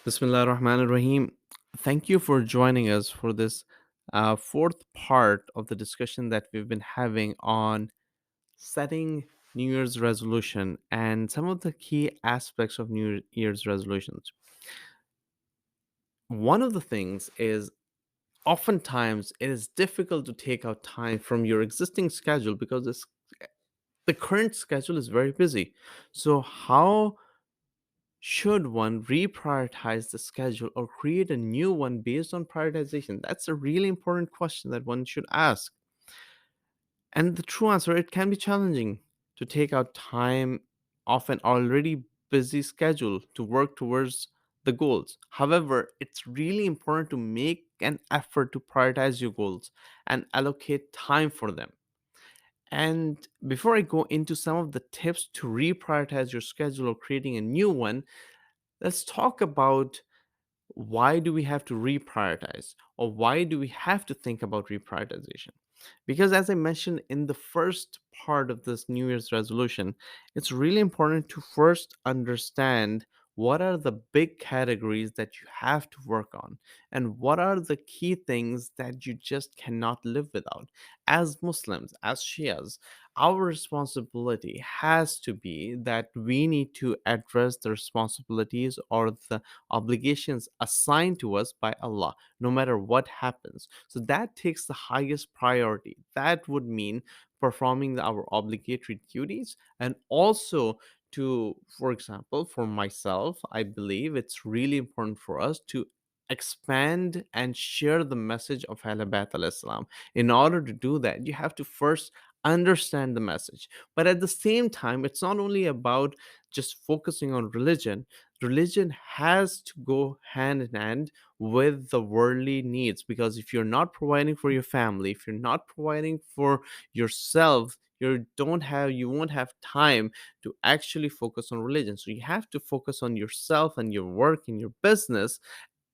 Bismillah ar-Rahman ar-Rahim. Thank you for joining us for this fourth part of the discussion that we've been having on setting New Year's resolution and some of the key aspects of New Year's resolutions. One of the things is oftentimes it is difficult to take out time from your existing schedule because the current schedule is very busy. So, how should one reprioritize the schedule or create a new one based on prioritization? That's a really important question that one should ask. And the true answer, it can be challenging to take out time off an already busy schedule to work towards the goals. However, it's really important to make an effort to prioritize your goals and allocate time for them. And before I go into some of the tips to reprioritize your schedule or creating a new one, let's talk about why do we have to reprioritize or why do we have to think about reprioritization. Because as I mentioned in the first part of this New Year's resolution, it's really important to first understand what are the big categories that you have to work on and what are the key things that you just cannot live without. As Muslims, as Shias, our responsibility has to be that we need to address the responsibilities or the obligations assigned to us by Allah, no matter what happens. So that takes the highest priority. That would mean performing our obligatory duties and also to, for example, for myself, I believe it's really important for us to expand and share the message of Halabat al-Islam. In order to do that, you have to first understand the message. But at the same time, it's not only about just focusing on religion has to go hand in hand with the worldly needs, because if you're not providing for your family, if you're not providing for yourself, you won't have time to actually focus on religion. So you have to focus on yourself and your work and your business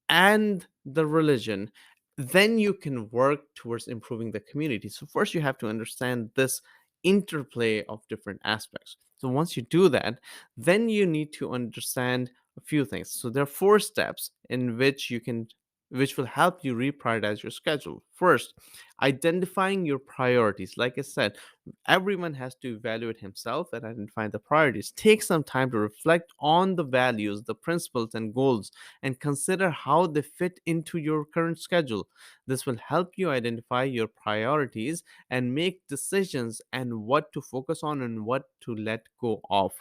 and the religion. Then you can work towards improving the community. So first you have to understand this interplay of different aspects. So once you do that, then you need to understand a few things. So there are four steps in which will help you reprioritize your schedule. First, identifying your priorities. Like I said, everyone has to evaluate himself and identify the priorities. Take some time to reflect on the values, the principles, and goals, and consider how they fit into your current schedule. This will help you identify your priorities and make decisions and what to focus on and what to let go of.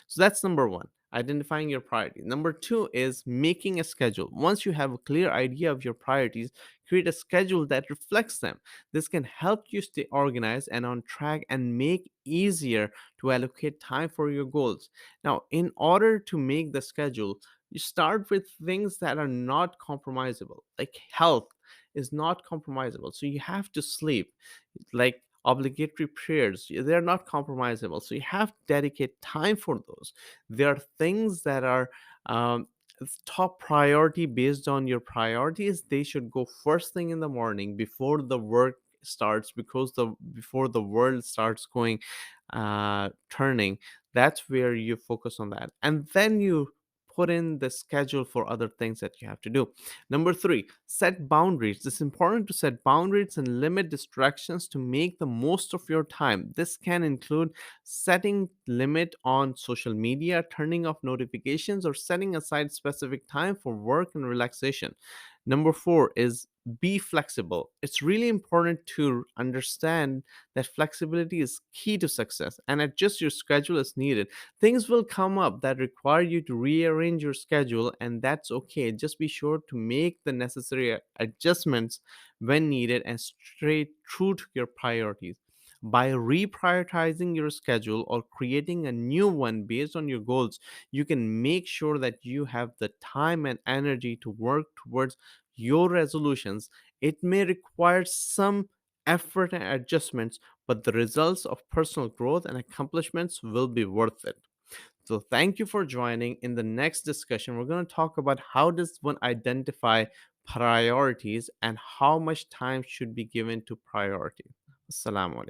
So that's number one, identifying your priorities. Number two is making a schedule. Once you have a clear idea of your priorities, create a schedule that reflects them. This can help you stay organized and on track and make easier to allocate time for your goals. Now, in order to make the schedule, you start with things that are not compromisable, like health is not compromisable. So you have to sleep, like obligatory prayers, they're not compromisable. So you have to dedicate time for those. There are things that are um, top priority based on your priorities. They should go first thing in the morning before the work starts, because the before the world starts going turning. That's where you focus on that, and then you put in the schedule for other things that you have to do. Number three, set boundaries. It's important to set boundaries and limit distractions to make the most of your time. This can include setting limit on social media, turning off notifications, or setting aside specific time for work and relaxation. Number four is be flexible. It's really important to understand that flexibility is key to success and adjust your schedule as needed. Things will come up that require you to rearrange your schedule, and that's okay. Just be sure to make the necessary adjustments when needed and stay true to your priorities. By reprioritizing your schedule or creating a new one based on your goals, you can make sure that you have the time and energy to work towards your resolutions. It may require some effort and adjustments, but the results of personal growth and accomplishments will be worth it. So thank you for joining. In the next discussion, we're going to talk about how does one identify priorities and how much time should be given to priority. Assalamu alaikum.